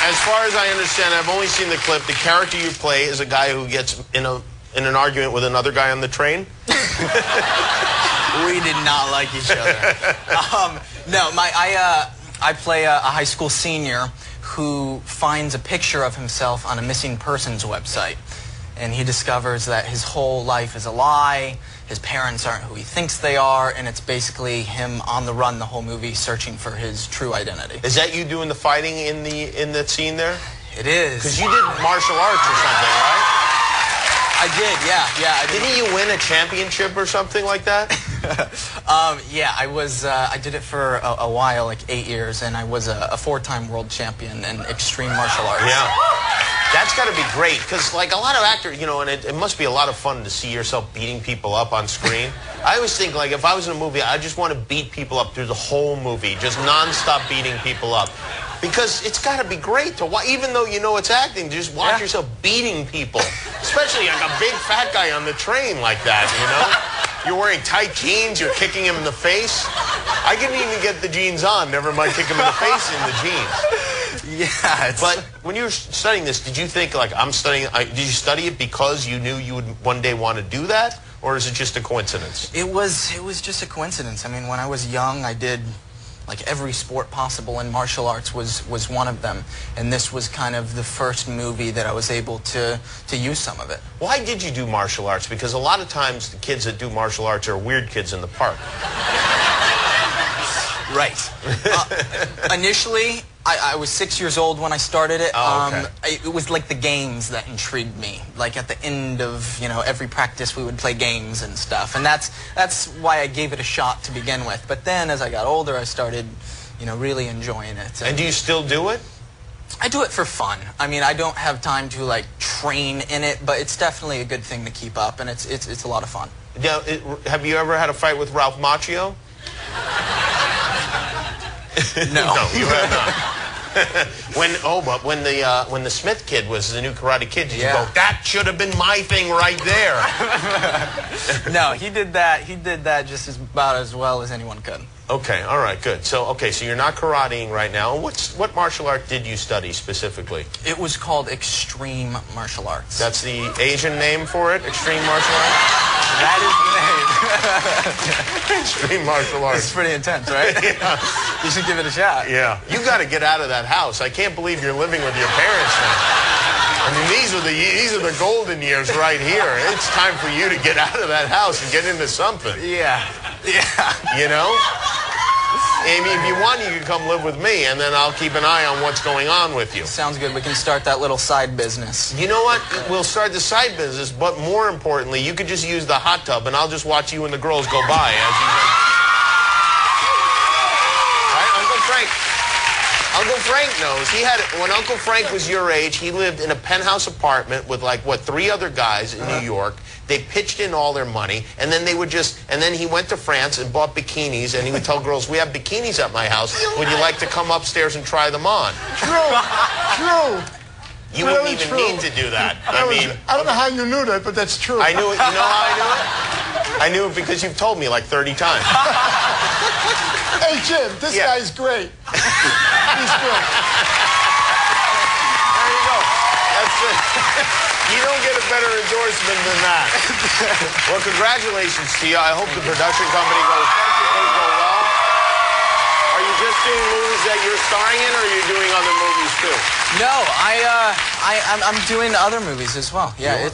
As far as I understand, I've only seen the clip. The character you play is a guy who gets in an argument with another guy on the train. We did not like each other. No, I play a high school senior who finds a picture of himself on a missing persons website. And he discovers that his whole life is a lie, his parents aren't who he thinks they are, and it's basically him on the run the whole movie searching for his true identity. Is that you doing the fighting in the scene there? It is. Because you did martial arts or something, right? I did, yeah. Didn't you win a championship or something like that? Yeah, I did it for a while, like 8 years, and I was a 4-time world champion in extreme martial arts. Yeah. That's got to be great, because like a lot of actors, you know, and it must be a lot of fun to see yourself beating people up on screen. I always think, like, if I was in a movie, I just want to beat people up through the whole movie, just nonstop beating people up. Because it's got to be great to watch, even though you know it's acting, just watch yourself beating people. Especially like a big fat guy on the train like that, you know? You're wearing tight jeans, you're kicking him in the face. I couldn't even get the jeans on, never mind kick him in the face in the jeans. Yeah. But when you were studying this, did you think, like, did you study it because you knew you would one day want to do that? Or is it just a coincidence? It was just a coincidence. I mean, when I was young, I did like every sport possible, and martial arts was one of them. And this was kind of the first movie that I was able to use some of it. Why did you do martial arts? Because a lot of times the kids that do martial arts are weird kids in the park. Right. Initially, I was 6 years old when I started it. Oh, okay. It was like the games that intrigued me. Like at the end of, you know, every practice we would play games and stuff. And that's why I gave it a shot to begin with. But then as I got older, I started, you know, really enjoying it. And do you still do it? I do it for fun. I mean, I don't have time to like train in it, but it's definitely a good thing to keep up, and it's a lot of fun. Now, have you ever had a fight with Ralph Macchio? No. No, you have not. But when the Smith kid was the new Karate Kid, did you go, that should have been my thing right there? No, he did that just about as well as anyone could. Okay, all right, good. So you're not karateing right now. What martial art did you study specifically? It was called extreme martial arts. That's the Asian name for it? Extreme martial arts? That is the name. Extreme martial arts. It's pretty intense, right? Yeah. You should give it a shot. Yeah. You got to get out of that house. I can't believe you're living with your parents now. I mean, these are the golden years right here. It's time for you to get out of that house and get into something. Yeah. Yeah. You know? Amy, if you want, you can come live with me, and then I'll keep an eye on what's going on with you. Sounds good. We can start that little side business. You know what? We'll start the side business, but more importantly, you could just use the hot tub, and I'll just watch you and the girls go by as you go. Right, Uncle Frank? Uncle Frank knows. When Uncle Frank was your age, he lived in a penthouse apartment with, like, 3 other guys in New York. They pitched in all their money, and then then he went to France and bought bikinis, and he would tell girls, we have bikinis at my house. Would you like to come upstairs and try them on? True. True. You wouldn't even need to do that. I don't know how you knew that, but that's true. I knew it. You know how I knew it? I knew it because you've told me like 30 times. Hey, Jim, this guy's great. He's great. There you go. That's it. You don't get a better endorsement than that. Well, congratulations to you. I hope the production company goes well. Are you just doing movies that you're starring in, or are you doing other movies too? No, I'm doing other movies as well. Yeah,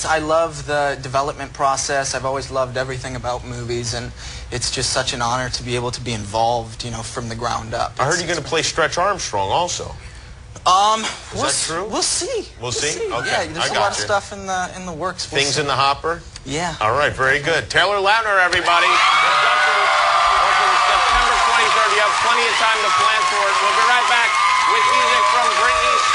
I love the development process. I've always loved everything about movies, and it's just such an honor to be able to be involved, you know, from the ground up. I heard you're going to play Stretch Armstrong also. Is that true? We'll see. We'll see? Okay. Yeah, there's a lot of stuff in the works. Things in the hopper? Yeah. All right, very good. Taylor Lautner, everybody. September 23rd. You have plenty of time to plan for it. We'll be right back with music from Britney Spears.